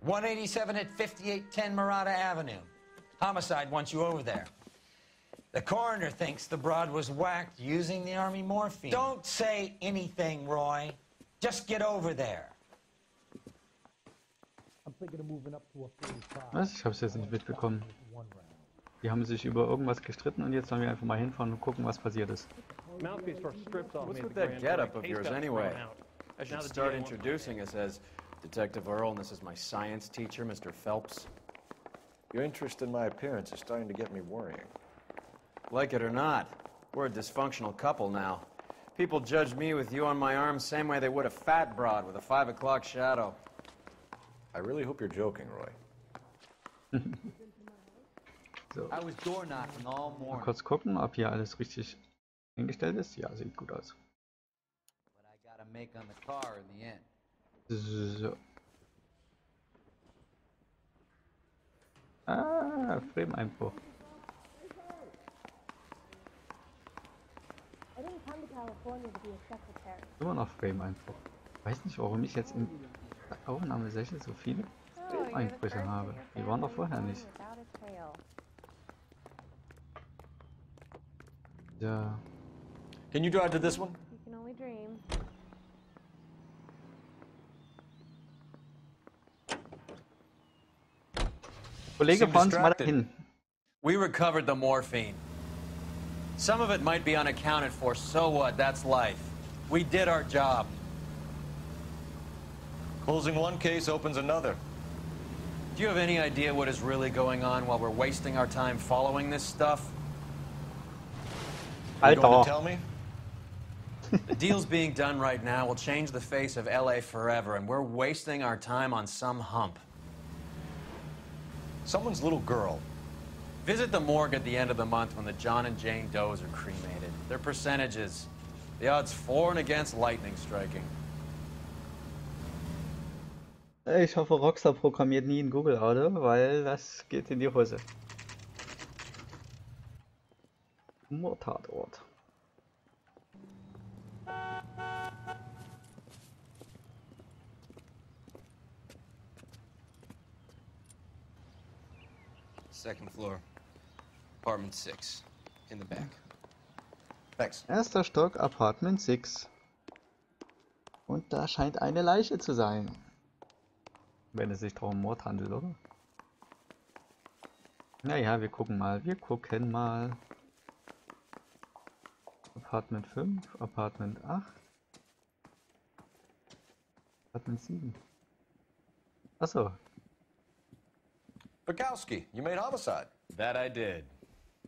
187 at 5810 Murata Avenue. Homicide wants you over there. The coroner thinks the broad was whacked using the army morphine. Don't say anything, Roy. Just get over there. Was? Ich hab's jetzt nicht mitbekommen. Die haben sich über irgendwas gestritten und jetzt sollen wir einfach mal hinfahren und gucken, was passiert ist. What's with that getup of yours anyway? I should start introducing us as Detective Earl, and this is my science teacher, Mr. Phelps. Your interest in my appearance is starting to get me worrying. Like it or not, we're a dysfunctional couple now. People judge me with you on my arm same way they would a fat broad with a 5 o'clock shadow. I really hope you're joking, Roy. So. Mal kurz gucken, ob hier alles richtig eingestellt ist. Ja, sieht gut aus. So. Ah, Frame-Einbruch. Immer noch Frame-Einbruch. Weiß nicht, warum ich jetzt in der Aufnahmesession so viele Frame-Einbrüche habe. Die waren doch vorher nicht. Ja. Can you drive to this one? You can only dream. Kollege, fahren Sie mal dahin. We recovered the morphine. Some of it might be unaccounted for, so what? That's life. We did our job. Closing one case opens another. Do you have any idea what is really going on while we're wasting our time following this stuff? Are you going to tell me? The deals being done right now will change the face of LA forever, and we're wasting our time on some hump. Someone's little girl. Visit the morgue at the end of the month when the John and Jane Does are cremated. Their percentages. The odds for and against lightning striking. Ich hoffe, Rockstar programmiert nie ein Google-Auto, weil das geht in die Hose. Mordtatort. Second floor. Apartment 6. In the back. Thanks. Erster Stock, Apartment 6. Und da scheint eine Leiche zu sein. Wenn es sich darum Mord handelt, oder? Naja, wir gucken mal. Wir gucken mal. Apartment 5, Apartment 8. Apartment 7. Achso. Bukowski, you made homicide. That I did.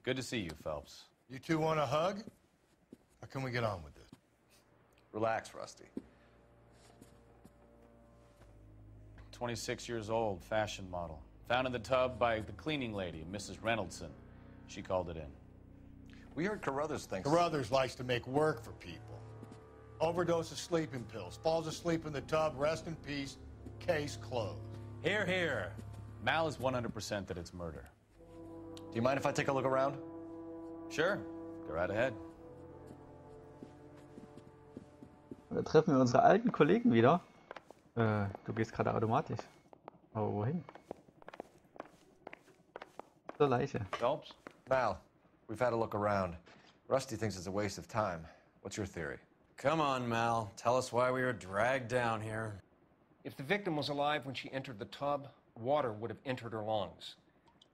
Good to see you, Phelps. You two want a hug? Or can we get on with this? Relax, Rusty. 26 years old, fashion model. Found in the tub by the cleaning lady, Mrs. Reynoldson. She called it in. We heard Carruthers thinks... Carruthers likes to make work for people. Overdose of sleeping pills. Falls asleep in the tub. Rest in peace. Case closed. Here, here. Mal is 100% that it's murder. Do you mind if I take a look around? Sure. Go right ahead. Da treffen wir unsere alten Kollegen wieder. Du gehst gerade automatisch. Aber wohin? Zur Leiche. Phelps? Mal, we've had a look around. Rusty thinks it's a waste of time. What's your theory? Come on, Mal. Tell us why we were dragged down here. If the victim was alive when she entered the tub, water would have entered her lungs.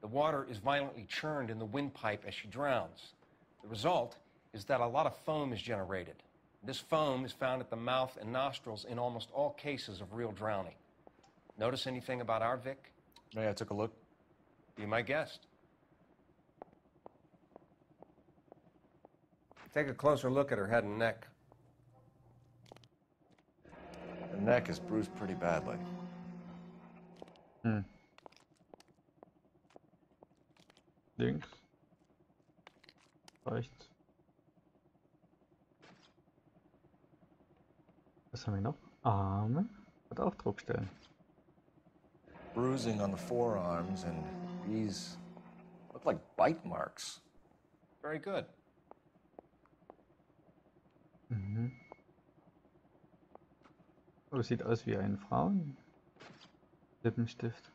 The water is violently churned in the windpipe as she drowns. The result is that a lot of foam is generated. This foam is found at the mouth and nostrils in almost all cases of real drowning. Notice anything about our Vic? Yeah, I took a look. Be my guest. Take a closer look at her head and neck. Her neck is bruised pretty badly. Links. Rechts. Was haben wir noch? Arme. Und auch Druckstellen. Bruising on the forearms, and these look like bite marks. Very good. Oh, das sieht aus wie ein Frauen. Lippenstift.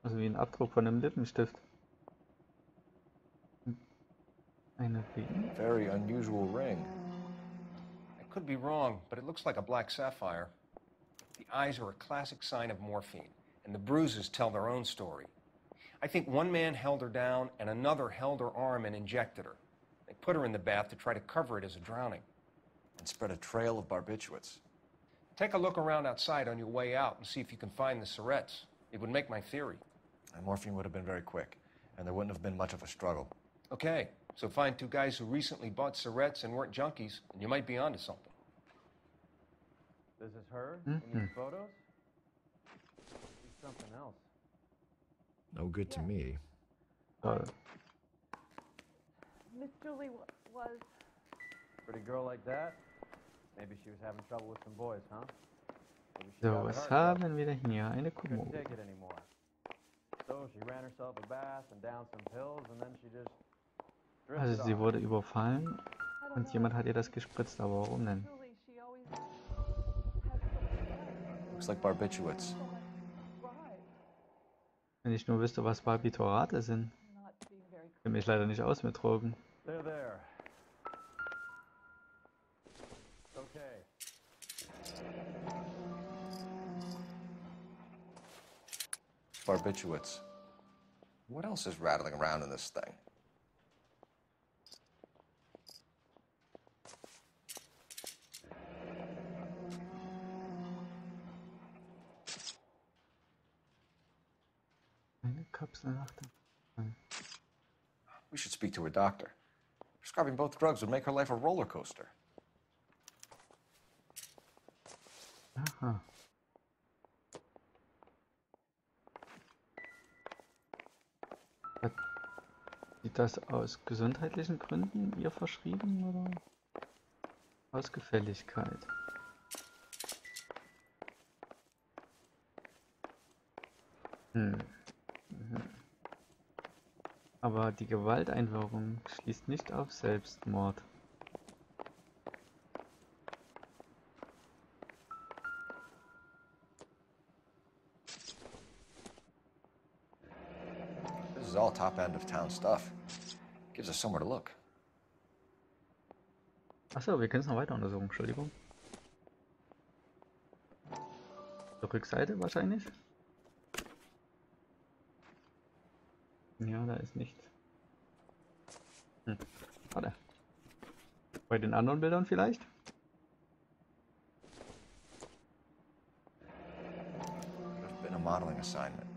Also wie ein Abdruck von einem Lippenstift. Eine Ring? Very unusual ring. I could be wrong, but it looks like a black sapphire. The eyes are a classic sign of morphine, and the bruises tell their own story. I think one man held her down and another held her arm and injected her. They put her in the bath to try to cover it as a drowning. And spread a trail of barbiturates. Take a look around outside on your way out and see if you can find the syrettes. It would make my theory. And morphine would have been very quick, and there wouldn't have been much of a struggle. Okay, so find two guys who recently bought syrettes and weren't junkies, and you might be onto something. This is her in these photos? She's something else. No good to me. Miss Julie was... Pretty girl like that? Maybe she was having trouble with some boys, huh? Maybe she So, got her was heart haben wir denn hier? Eine couldn't Kommode. take it anymore. So she ran herself a bath and down some pills and then she just drifted Also sie off. wurde überfallen und jemand hat ihr das gespritzt, aber warum denn? Julie, she always had so Looks like barbiturates. much pride. Wenn ich nur wüsste, was Barbiturate sind. Not being very Ich kenne mich leider nicht aus mit Drogen. There. Okay. Barbiturates. What else is rattling around in this thing? Eine Kapsel nach der... We should speak to her doctor. Prescribing both drugs would make her life a roller coaster. Aha. Hat sie das aus gesundheitlichen Gründen ihr verschrieben oder aus Gefälligkeit? Aber die Gewalteinwirkung schließt nicht auf Selbstmord. This is all top end of town stuff. Gives us somewhere to look. Achso, wir können es noch weiter untersuchen, Entschuldigung. Zur Rückseite wahrscheinlich. Ja, da ist nichts. Warte. Bei den anderen Bildern vielleicht? Could have been a modeling assignment.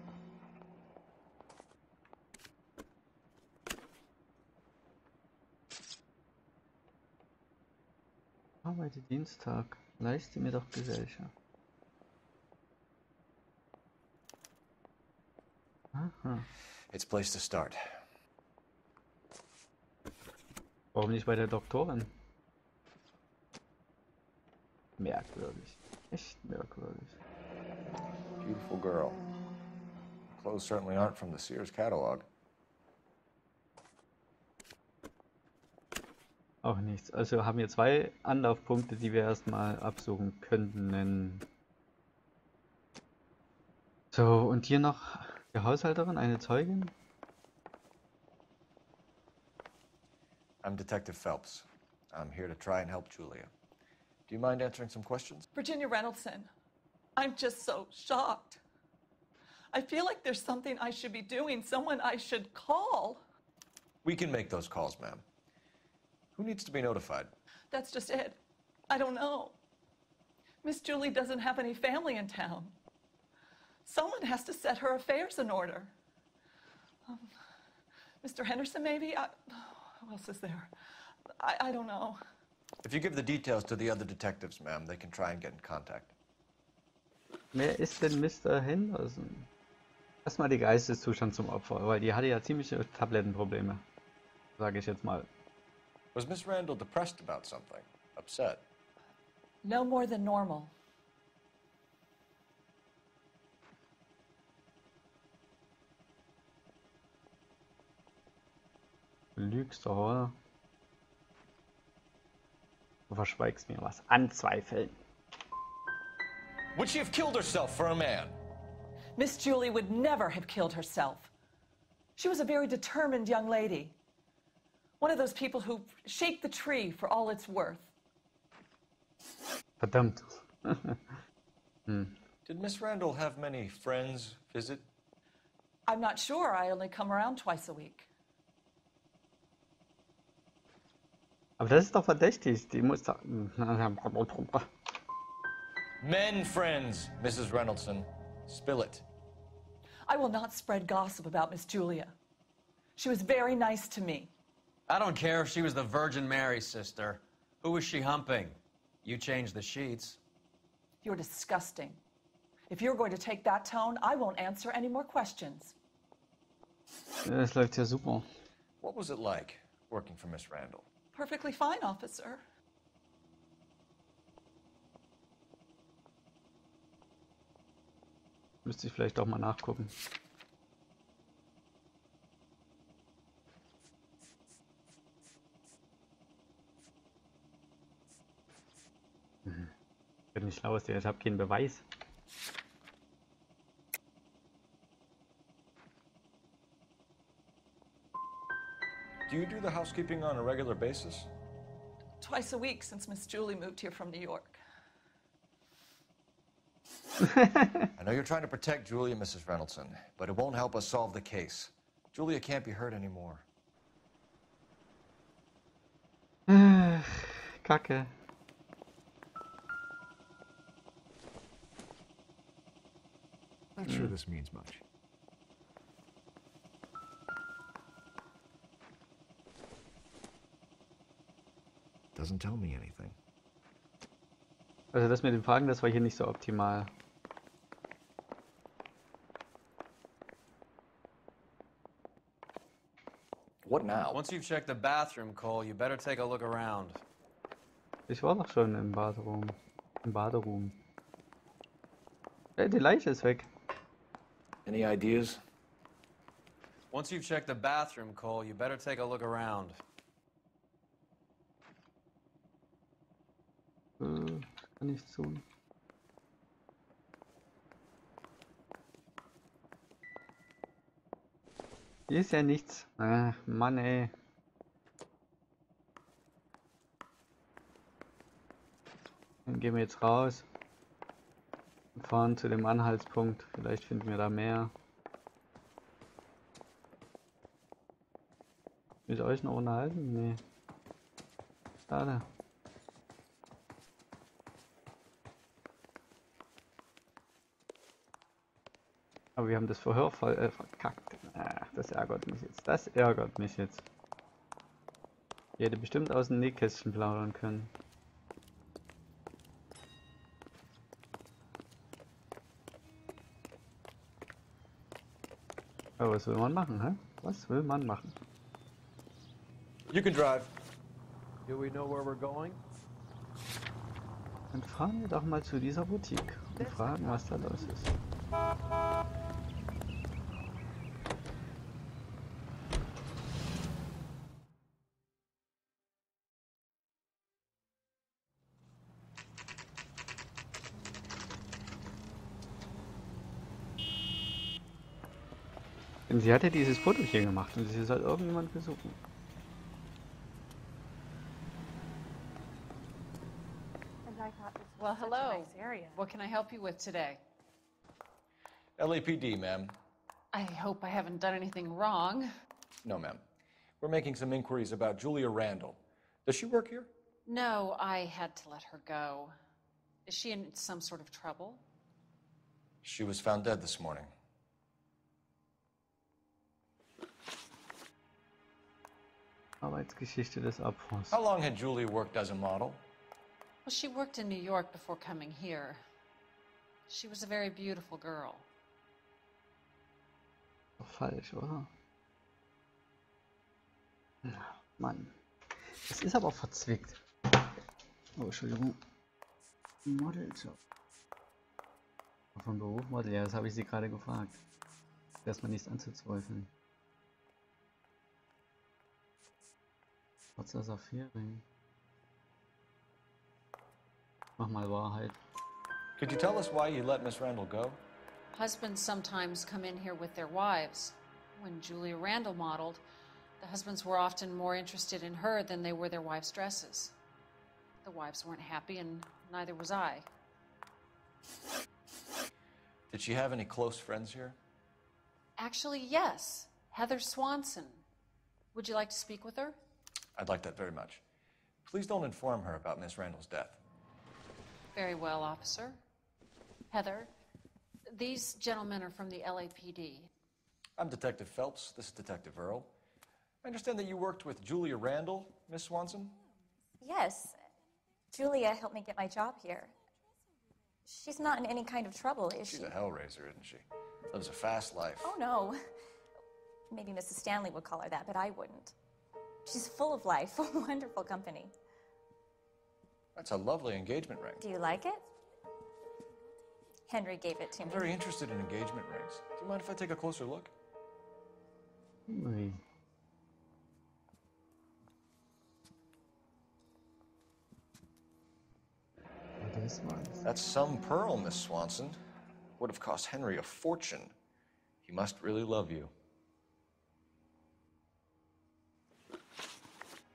Arbeite Dienstag. Leiste mir doch Gesellschaft. Aha. It's a place to start. Warum nicht bei der Doktorin? Merkwürdig. Echt merkwürdig. Beautiful girl. Clothes certainly aren't from the Sears catalog. Auch nichts. Also wir haben hier zwei Anlaufpunkte, die wir erstmal absuchen könnten. So, und hier noch die Haushälterin, eine Zeugin. I'm Detective Phelps. I'm here to try and help Julia. Do you mind answering some questions? Virginia Reynoldson, I'm just so shocked. I feel like there's something I should be doing, someone I should call. We can make those calls, ma'am. Who needs to be notified? That's just it. I don't know. Miss Julie doesn't have any family in town. Someone has to set her affairs in order. Mr. Henderson, maybe? Who else is there? I don't know. If you give the details to the other detectives, ma'am, they can try and get in contact. Wer ist denn Mr. Henderson? Lass mal die Geisteszustand zum Opfer, weil die hatte ja ziemliche Tablettenprobleme. Sage ich jetzt mal. Was Miss Randall depressed about something? Upset? No more than normal. Du lügst doch, oder? Du verschweigst mir was. Anzweifeln. Would she have killed herself for a man? Miss Julie would never have killed herself. She was a very determined young lady. One of those people who shake the tree for all it's worth. Verdammt. Did Miss Randall have many friends visit? I'm not sure. I only come around twice a week. Aber das ist doch verdächtig. Die muss da... Men friends, Mrs. Reynoldson. Spill it. I will not spread gossip about Miss Julia. She was very nice to me. I don't care if she was the Virgin Mary, sister. Who was she humping? You changed the sheets. You're disgusting. If you're going to take that tone, I won't answer any more questions. Das läuft ja super. What was it like working for Miss Randall? Perfectly fine, officer. Müsste ich vielleicht auch mal nachgucken. Ich bin nicht schlau, ich habe keinen Beweis. Do you do the housekeeping on a regular basis? Twice a week since Miss Julie moved here from New York. I know you're trying to protect Julia, Mrs. Reynoldson, but it won't help us solve the case. Julia can't be hurt anymore. Kacke. Not sure this means much. Doesn't tell me anything. Also das mit den Fragen, das war hier nicht so optimal. What now? Once you've checked the bathroom, Cole, you better take a look around. Ich war doch schon im Baderoom. Im Baderoom. Hey, die Leiche ist weg. Any ideas? Once you've checked the bathroom, Cole, you better take a look around. Kann ich tun. Hier ist ja nichts. Mann ey. Dann gehen wir jetzt raus. Und fahren zu dem Anhaltspunkt. Vielleicht finden wir da mehr. Mit euch noch unterhalten? Nee. Schade. Aber wir haben das Verhör voll verkackt. Ach, das ärgert mich jetzt. Das ärgert mich jetzt. Ich hätte bestimmt aus dem Nähkästchen plaudern können. Aber was will man machen, hä? Was will man machen? You can drive. Do we know where we're going? Dann fahren wir doch mal zu dieser Boutique und fragen, was da los ist. Denn sie hat ja dieses Foto hier gemacht und sie soll irgendjemand besuchen. Well, hello. What can I help you with today? LAPD, ma'am. I hope I haven't done anything wrong. No, ma'am. We're making some inquiries about Julia Randall. Does she work here? No, I had to let her go. Is she in some sort of trouble? She was found dead this morning. Arbeitsgeschichte des Opfers. How long had Julia worked as a model? Well, she worked in New York before coming here. She was a very beautiful girl. Doch falsch, oder? Mann. Das ist aber verzwickt. Oh, Entschuldigung. Modeljob. Von Beruf Model, ja, das habe ich sie gerade gefragt. Erstmal nichts anzuzweifeln. Trotz das Affäre. Mach mal Wahrheit. Could you tell us why you let Miss Randall go? Husbands sometimes come in here with their wives. When Julia Randall modeled, the husbands were often more interested in her than they were their wives' dresses. The wives weren't happy, and neither was I. Did she have any close friends here? Actually, yes. Heather Swanson. Would you like to speak with her? I'd like that very much. Please don't inform her about Miss Randall's death. Very well, officer. Heather, these gentlemen are from the LAPD. I'm Detective Phelps. This is Detective Earl. I understand that you worked with Julia Randall, Miss Swanson? Yes. Julia helped me get my job here. She's not in any kind of trouble, is she? She's a hellraiser, isn't she? Lives a fast life. Oh, no. Maybe Mrs. Stanley would call her that, but I wouldn't. She's full of life, a wonderful company. That's a lovely engagement ring. Do you like it? Henry gave it to me. I'm very interested in engagement rings. Do you mind if I take a closer look? Ui. Das war's. That's some pearl, Miss Swanson. Would have cost Henry a fortune. He must really love you.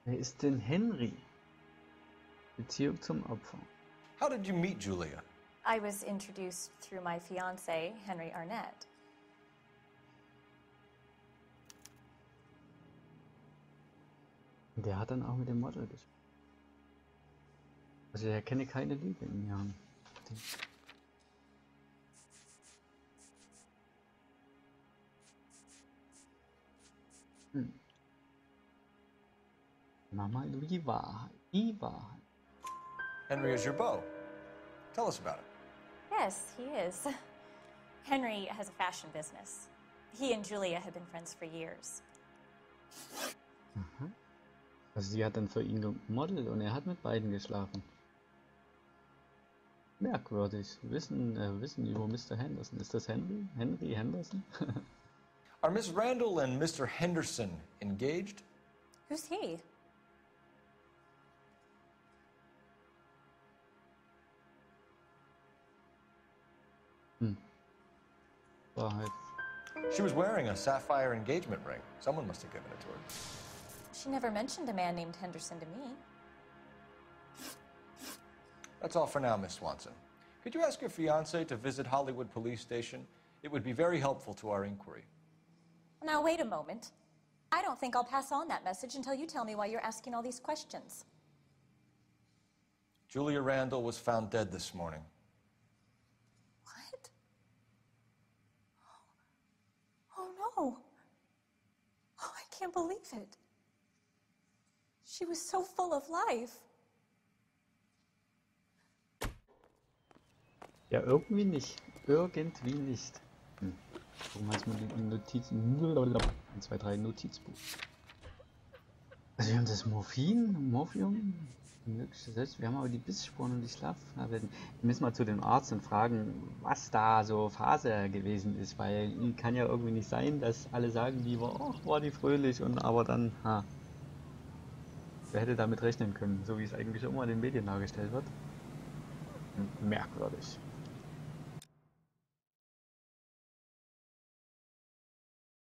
Wer ist denn Henry? Beziehung zum Opfer. How did you meet Julia? I was introduced through my fiancé, Henry Arnett. Der hat dann auch mit dem Model gespielt. Also er kenne keine Liebe in Jahren. Mama, die Wahrheit. Die Wahrheit. Henry is your beau. Tell us about it. Yes, he is. Henry has a fashion business. He and Julia have been friends for years. Aha. Also sie hat dann für ihn gemodelt und er hat mit beiden geschlafen. Merkwürdig. Wissen über Mr. Henderson. Ist das Henry? Henry Henderson? Are Miss Randall and Mr. Henderson engaged? Who's he? Wahrheit. She was wearing a sapphire engagement ring. Someone must have given it to her. She never mentioned a man named Henderson to me. That's all for now, Miss Swanson. Could you ask your fiancé to visit Hollywood Police Station? It would be very helpful to our inquiry. Now, wait a moment. I don't think I'll pass on that message until you tell me why you're asking all these questions. Julia Randall was found dead this morning. What? Oh, no. Oh, I can't believe it. She was so full of life. Ja, irgendwie nicht. Irgendwie nicht. Warum heißt man die Notizen? 1, 2, 3 Notizbuch. Also wir haben das Morphium, wir haben aber die Bissspuren und die Schlaftabletten. Wir müssen mal zu dem Arzt und fragen, was da so Phase gewesen ist, weil kann ja irgendwie nicht sein, dass alle sagen, die war die fröhlich und aber dann, wer hätte damit rechnen können, so wie es eigentlich immer in den Medien dargestellt wird. Merkwürdig.